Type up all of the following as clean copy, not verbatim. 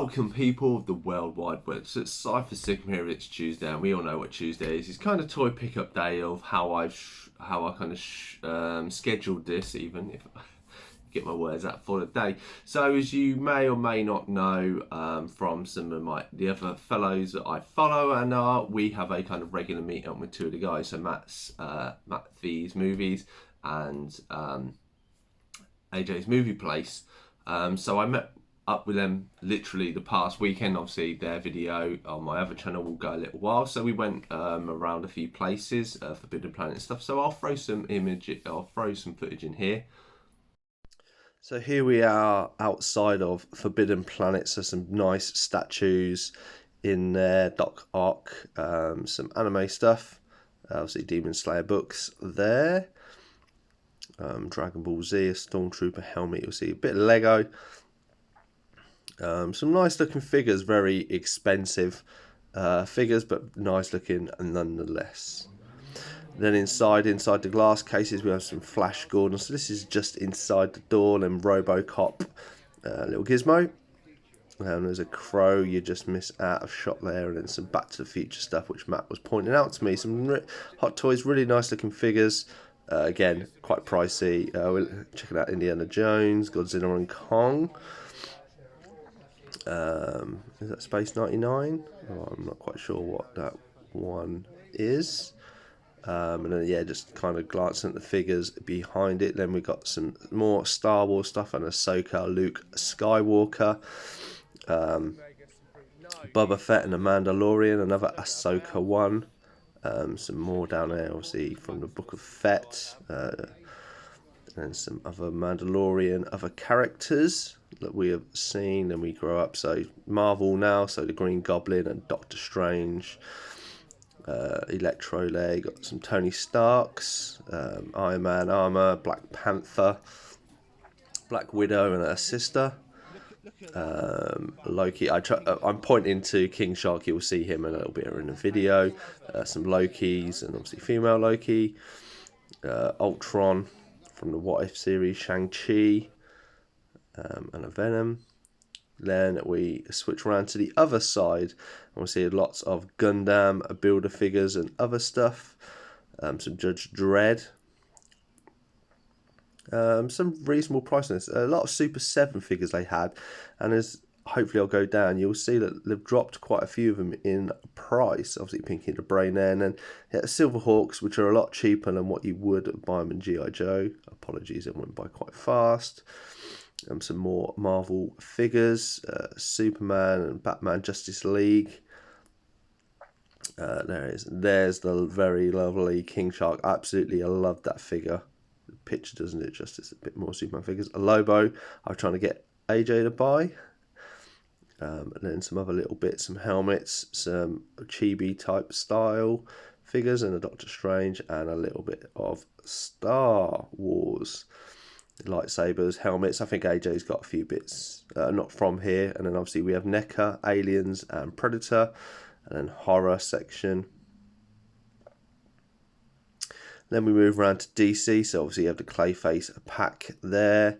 Welcome people of the World Wide Web. So it's Cypher Sigma here. It's Tuesday, and we all know what Tuesday is. It's kind of toy pickup day of how I kind of scheduled this, even if I get my words out for the day. So as you may or may not know from some of the other fellows that I follow, and we have a kind of regular meet up with two of the guys. So Matt V's Movies and AJ's Movie Place. So I met up with them literally the past weekend. Obviously their video on my other channel will go a little while, so we went around a few places, Forbidden Planet stuff. So I'll throw some footage in here. So here we are outside of Forbidden Planet. So some nice statues in there, Doc Ock, some anime stuff, obviously Demon Slayer books there, Dragon Ball Z, a Stormtrooper helmet, you'll see a bit of Lego. Some nice looking figures, very expensive figures, but nice looking nonetheless. Then inside the glass cases we have some Flash Gordon. So this is just inside the door. And Robocop, little gizmo. There's a crow you just missed out of shot there, and then some Back to the Future stuff which Matt was pointing out to me. Some Hot Toys, really nice looking figures. Again, quite pricey. We're checking out Indiana Jones, Godzilla and Kong. Is that Space 99? Oh, I'm not quite sure what that one is. And then yeah, just kind of glancing at the figures behind it. Then we got some more Star Wars stuff and Ahsoka, Luke Skywalker, Boba Fett and the Mandalorian, another Ahsoka one. Some more down there, obviously from the Book of Fett, and some other Mandalorian, other characters that we have seen and we grow up. So Marvel now, so the Green Goblin and Doctor Strange, Electro Leg, got some Tony Starks, Iron Man armor, Black Panther, Black Widow and her sister, Loki. I'm pointing to King Shark, you'll see him a little bit in the video. Some Lokis and obviously female Loki, Ultron from the What If series, Shang-Chi, and a Venom. Then we switch around to the other side and we'll see lots of Gundam, Builder figures and other stuff. Some Judge Dredd. Some reasonable prices. A lot of Super 7 figures they had, and as hopefully I'll go down, you'll see that they've dropped quite a few of them in price. Obviously Pinky the Brain there, and then yeah, Silver Hawks, which are a lot cheaper than what you would buy them in G.I. Joe. Apologies, it went by quite fast. Some more Marvel figures, Superman and Batman Justice League. There's the very lovely King Shark. Absolutely, I love that figure. The picture doesn't it justice. A bit more Superman figures. A Lobo, I was trying to get AJ to buy. And then some other little bits, some helmets, some chibi type style figures, and a Doctor Strange, and a little bit of Star Wars. Lightsabers, helmets. I think AJ's got a few bits not from here. And then obviously we have NECA, Aliens and Predator, and then horror section. Then we move around to DC, so obviously you have the Clayface pack there,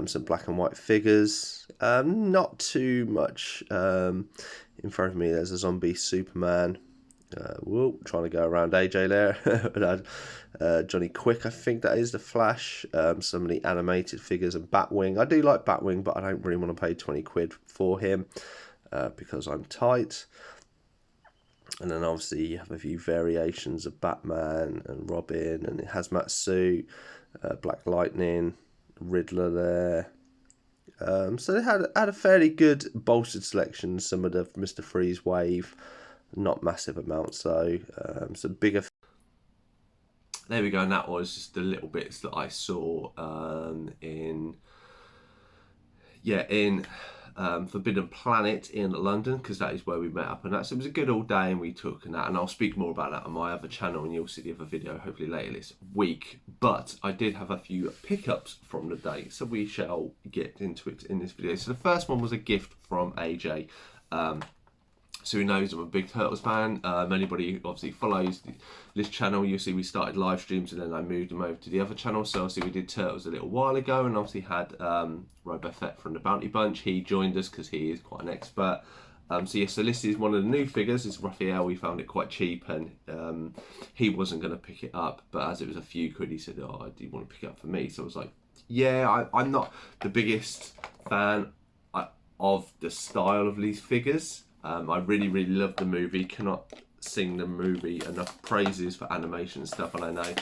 some black and white figures, not too much in front of me. There's a zombie Superman. Trying to go around AJ there. Johnny Quick, I think that is the Flash. Some of the animated figures and Batwing. I do like Batwing, but I don't really want to pay 20 quid for him because I'm tight. And then obviously you have a few variations of Batman and Robin and Hazmat Suit, Black Lightning, Riddler there. So they had a fairly good bolstered selection. Some of the Mr. Freeze wave. Not massive amounts though. Some bigger. There we go, and that was just the little bits that I saw in Forbidden Planet in London, because that is where we met up, and that, so it was a good all day, and we took that, and I'll speak more about that on my other channel, and you'll see the other video hopefully later this week. But I did have a few pickups from the day, so we shall get into it in this video. So the first one was a gift from AJ. so who knows I'm a big Turtles fan. Anybody who obviously follows this channel, you'll see we started live streams and then I moved them over to the other channel. So obviously we did Turtles a little while ago, and obviously had Robo Fett from the Bounty Bunch. He joined us because he is quite an expert. So yeah, so this is one of the new figures. It's Raphael. We found it quite cheap, and he wasn't going to pick it up, but as it was a few quid, he said, "Oh, do you want to pick it up for me?" So I was like, "Yeah, I'm not the biggest fan of the style of these figures. I really, really love the movie. Cannot sing the movie enough praises for animation and stuff, and I know,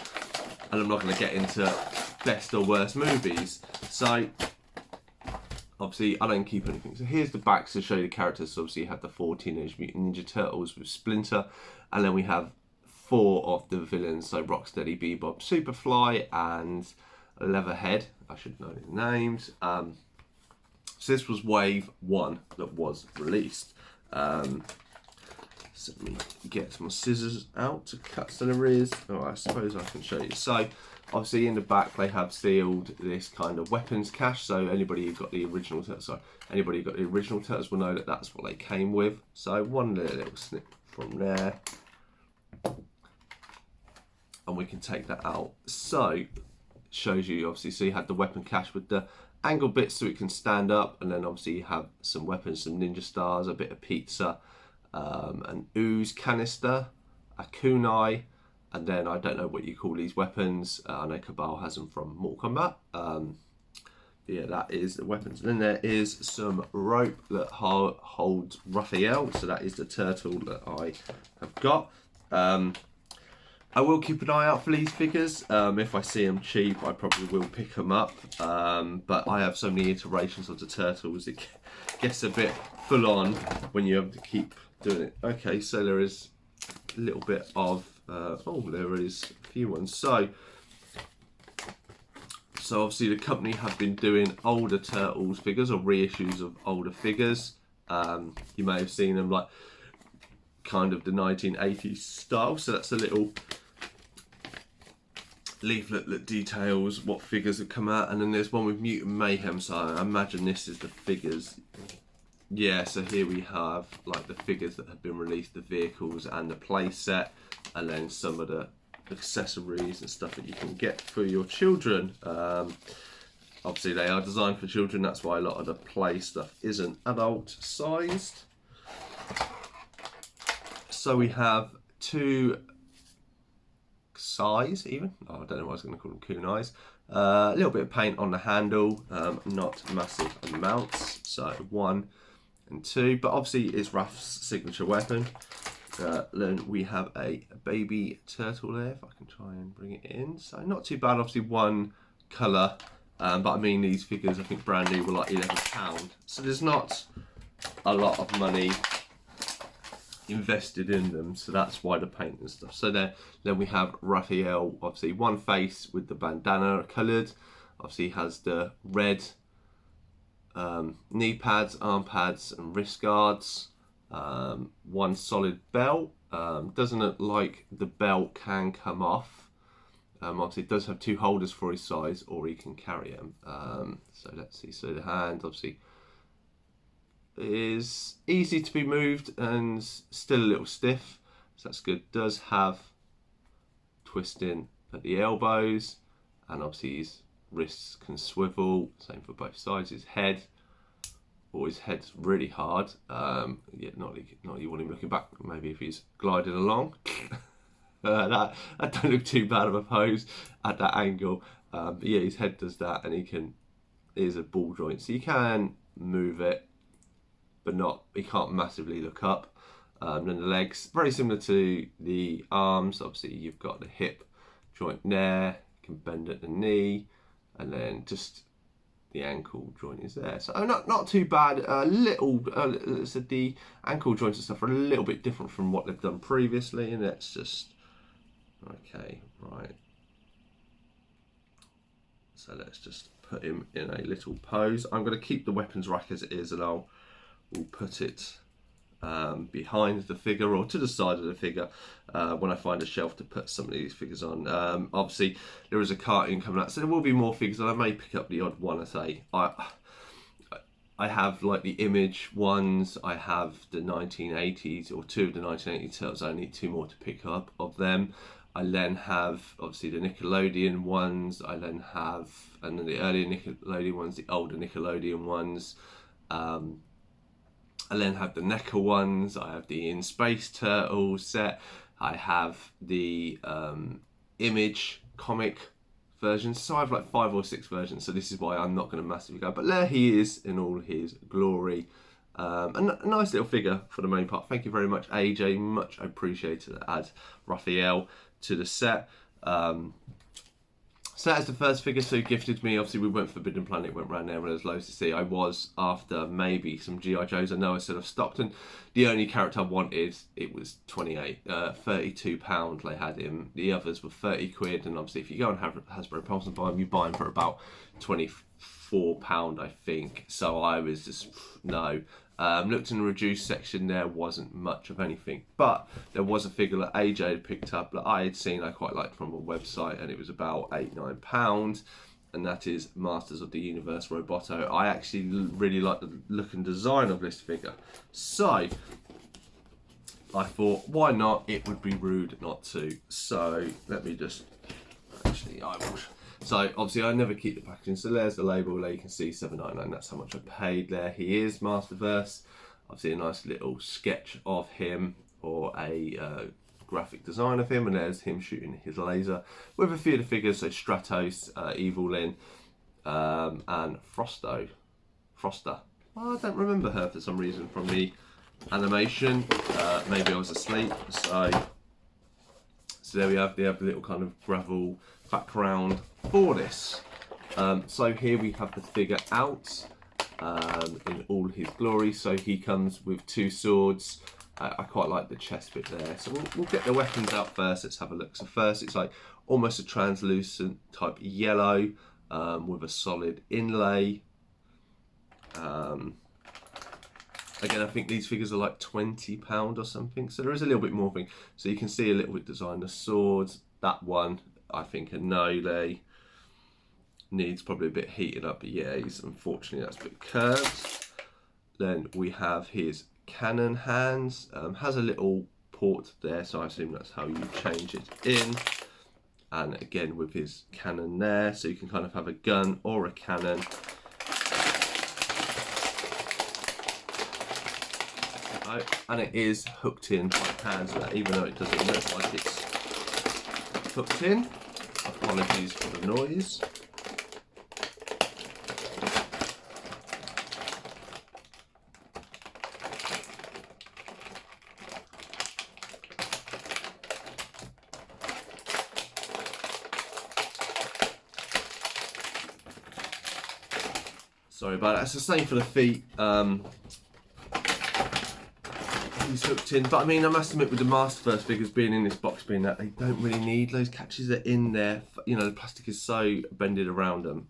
and I'm not going to get into best or worst movies. So obviously, I don't keep anything. So here's the back to show you the characters. So obviously, you have the 4 Teenage Mutant Ninja Turtles with Splinter, and then we have 4 of the villains. So Rocksteady, Bebop, Superfly, and Leatherhead. I should know the names. So this was wave 1 that was released. So let me get my scissors out to cut some areas. Oh, I suppose I can show you. So obviously in the back they have sealed this kind of weapons cache. So anybody who got the original Turtles will know that that's what they came with. So one little snip from there, and we can take that out. So it shows you obviously. So you had the weapon cache with the angle bits so it can stand up, and then obviously you have some weapons, some ninja stars, a bit of pizza, an ooze canister, a kunai, and then I don't know what you call these weapons. I know Cabal has them from Mortal Kombat. Yeah, that is the weapons. And then there is some rope that holds Raphael, so that is the turtle that I have got. I will keep an eye out for these figures. If I see them cheap, I probably will pick them up. But I have so many iterations of the turtles, it gets a bit full on when you have to keep doing it. Okay, so there is a little bit of, there is a few ones. So obviously the company have been doing older Turtles figures or reissues of older figures. You may have seen them like kind of the 1980s style. So that's a little leaflet that details what figures have come out, and then there's one with Mutant Mayhem, so I imagine this is the figures. Yeah, so here we have like the figures that have been released, the vehicles and the play set, and then some of the accessories and stuff that you can get for your children. Obviously they are designed for children, that's why a lot of the play stuff isn't adult sized. So we have 2 size even. I don't know what I was going to call them, kunais. A little bit of paint on the handle, not massive amounts. So 1 and 2, but obviously it's Raph's signature weapon. Then we have a baby turtle there, if I can try and bring it in. So not too bad, obviously 1 colour, but I mean these figures I think brand new were like £11. So there's not a lot of money invested in them, so that's why the paint and stuff. So then we have Raphael, obviously 1 face with the bandana coloured, obviously has the red knee pads, arm pads and wrist guards, 1 solid belt. Doesn't look like the belt can come off. Obviously it does have 2 holders for his size, or he can carry them. So let's see, so the hand obviously is easy to be moved and still a little stiff, so that's good. Does have twisting at the elbows, and obviously his wrists can swivel, same for both sides. His head, his head's really hard. Yeah, not you want him looking back, maybe if he's gliding along. that don't look too bad of a pose at that angle. But yeah, his head does that, and it is a ball joint, so you can move it, but he can't massively look up. Then the legs, very similar to the arms. Obviously you've got the hip joint there, you can bend at the knee, and then just the ankle joint is there. So not too bad. So the ankle joints and stuff are a little bit different from what they've done previously, and it's just okay, right. So let's just put him in a little pose. I'm going to keep the weapons rack as it is, and we'll put it behind the figure or to the side of the figure when I find a shelf to put some of these figures on. Obviously there is a cartoon coming out, so there will be more figures, and I may pick up the odd one. I say I have like the Image ones, I have the 1980s, or two of the 1980s Turtles. I need two more to pick up of them. I then have obviously the Nickelodeon ones, I then have, and then the earlier Nickelodeon ones, the older Nickelodeon ones. I then have the NECA ones, I have the In Space Turtles set, I have the Image comic versions, so I have like 5 or 6 versions, so this is why I'm not going to massively go, but there he is in all his glory. A nice little figure for the main part. Thank you very much, AJ, much appreciated to add Raphael to the set. So that's the first figure so gifted me. Obviously we went Forbidden Planet, went around there where there's loads to see. I was after maybe some G.I. Joes. I know I said I've stopped, and the only character I wanted, it was 32 pound they had him. The others were 30 quid, and obviously if you go on Hasbro Pulse and buy them, you buy them for about 24 pound, I think. So I was just, no. Looked in the reduced section, there wasn't much of anything, but there was a figure that AJ had picked up that I had seen, I quite liked from a website, and it was about £8-9, and that is Masters of the Universe Roboto. I actually really like the look and design of this figure, so I thought, why not? It would be rude not to. So let me just, actually I will. So obviously I never keep the packaging, so there's the label there, you can see £7.99, that's how much I paid there. He is Masterverse. Obviously a nice little sketch of him, or a graphic design of him, and there's him shooting his laser with a few of the figures, so Stratos, Evelyn, and Froster. Well, I don't remember her for some reason from the animation. Maybe I was asleep. So there we have the little kind of gravel background for this. So here we have the figure out in all his glory. So he comes with 2 swords. I quite like the chest bit there. So we'll get the weapons out first. Let's have a look. So first it's like almost a translucent type yellow with a solid inlay. Again, I think these figures are like £20 or something, so there is a little bit more thing. So you can see a little bit design. The swords, that one, I think a no, they needs probably a bit heated up, but yeah, unfortunately that's a bit curved. Then we have his cannon hands, has a little port there, so I assume that's how you change it in. And again with his cannon there, so you can kind of have a gun or a cannon. And it is hooked in by hands, so that even though it doesn't look like it's hooked in, apologies for the noise. Sorry about that. It's the same for the feet. He's hooked in, but I mean, I must admit with the Masterverse figures being in this box, being that they don't really need those catches. They're in there, you know, the plastic is so bended around them.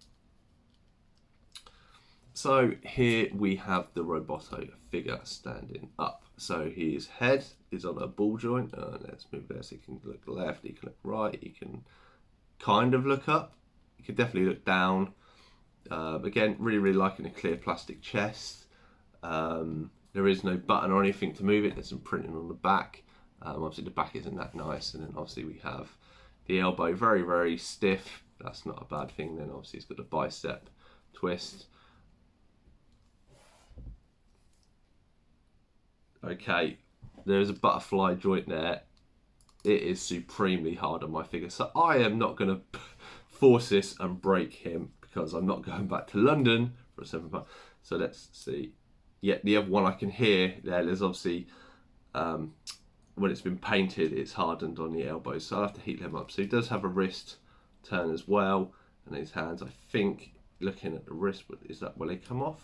So here we have the Roboto figure standing up. So his head is on a ball joint. Let's move there so you can look left, you can look right, you can kind of look up, you can definitely look down. Again, really liking the clear plastic chest. There is no button or anything to move it. There's some printing on the back. Obviously the back isn't that nice, and then obviously we have the elbow very stiff. That's not a bad thing. Then obviously it's got a bicep twist. Okay, there's a butterfly joint there. It is supremely hard on my figure, so I am not going to force this and break him, because I'm not going back to London for a £7. So let's see. Yeah, the other one I can hear there's obviously, when it's been painted, it's hardened on the elbows, so I'll have to heat them up. So he does have a wrist turn as well, and his hands, I think, looking at the wrist, is that where they come off?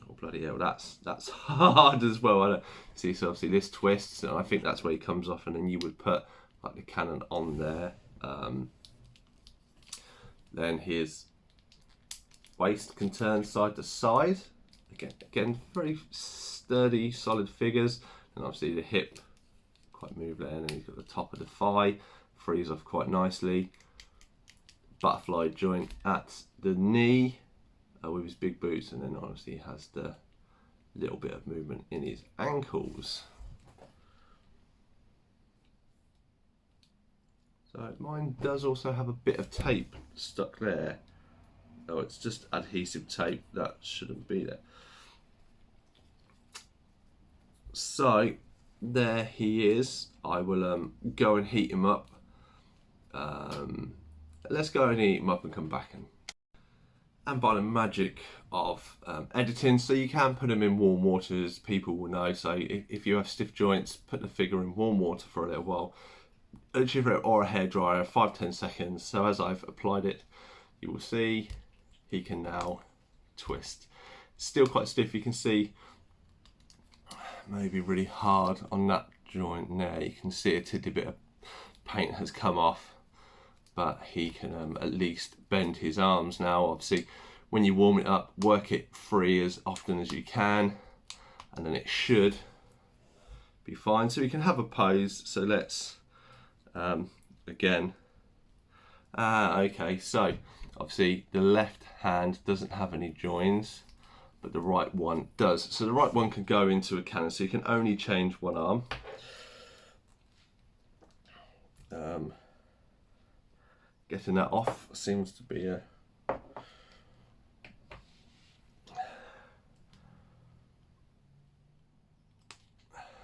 Oh bloody hell, that's hard as well. I don't see, so obviously this twists, and I think that's where he comes off, and then you would put like the cannon on there. Then his waist can turn side to side. Again, very sturdy, solid figures. And obviously the hip, quite moved there. And then you've got the top of the thigh, frees off quite nicely. Butterfly joint at the knee. with his big boots, and then obviously he has the little bit of movement in his ankles. So mine does also have a bit of tape stuck there. Oh, it's just adhesive tape, that shouldn't be there. So there he is. I will go and heat him up. Let's go and heat him up and come back. And by the magic of editing, so you can put them in warm water, as people will know. So if you have stiff joints, put the figure in warm water for a little while, or a hairdryer, 5-10 seconds. So as I've applied it, you will see he can now twist. Still quite stiff, you can see maybe really hard on that joint there. You can see a titty bit of paint has come off, but he can at least bend his arms now. Obviously, when you warm it up, work it free as often as you can, and then it should be fine. So you can have a pose. So let's again. Okay, so obviously the left hand doesn't have any joins, but the right one does. So the right one can go into a cannon, so you can only change one arm. Getting that off seems to be a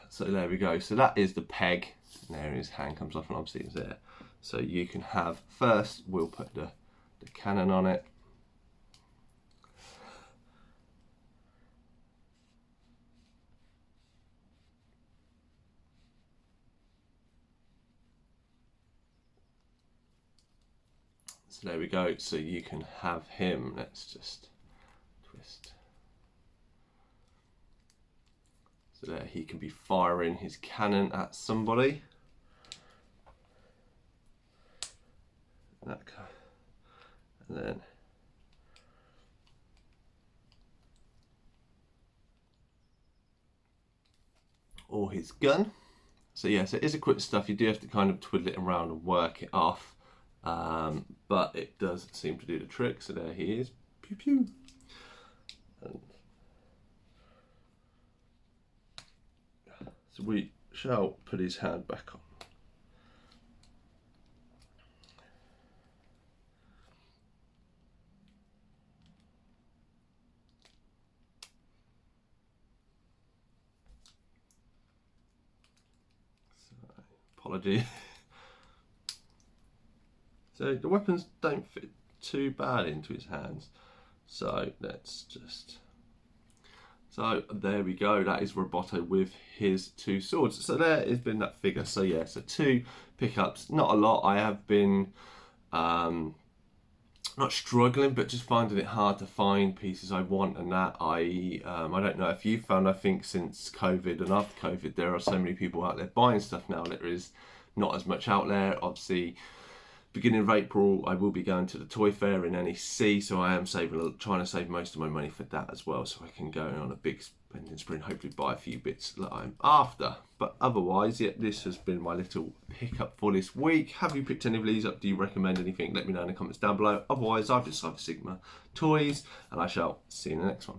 so there we go. So that is the peg. There his hand comes off, and obviously it's there. So you can have, first we'll put the cannon on it. So there we go. So you can have him. Let's just twist. So there he can be firing his cannon at somebody. And then or his gun. So yeah, so it is a quick stuff. You do have to kind of twiddle it around and work it off, but it does seem to do the trick. So there he is. Pew pew. And so we shall put his hand back on. Apology. So the weapons don't fit too bad into his hands. So let's just. So there we go. That is Roboto with his 2 swords. So there has been that figure. So yeah, so 2 pickups, not a lot. I have been not struggling, but just finding it hard to find pieces I want, and that I don't know if you found, I think since COVID and after COVID, there are so many people out there buying stuff now. There is not as much out there. Obviously, beginning of April, I will be going to the toy fair in NEC, so I am trying to save most of my money for that as well, so I can go on a big spending spree and hopefully buy a few bits that I'm after. But otherwise, yeah, this has been my little pickup for this week. Have you picked any of these up? Do you recommend anything? Let me know in the comments down below. Otherwise, I've just Cyber Sigma Toys, and I shall see you in the next one.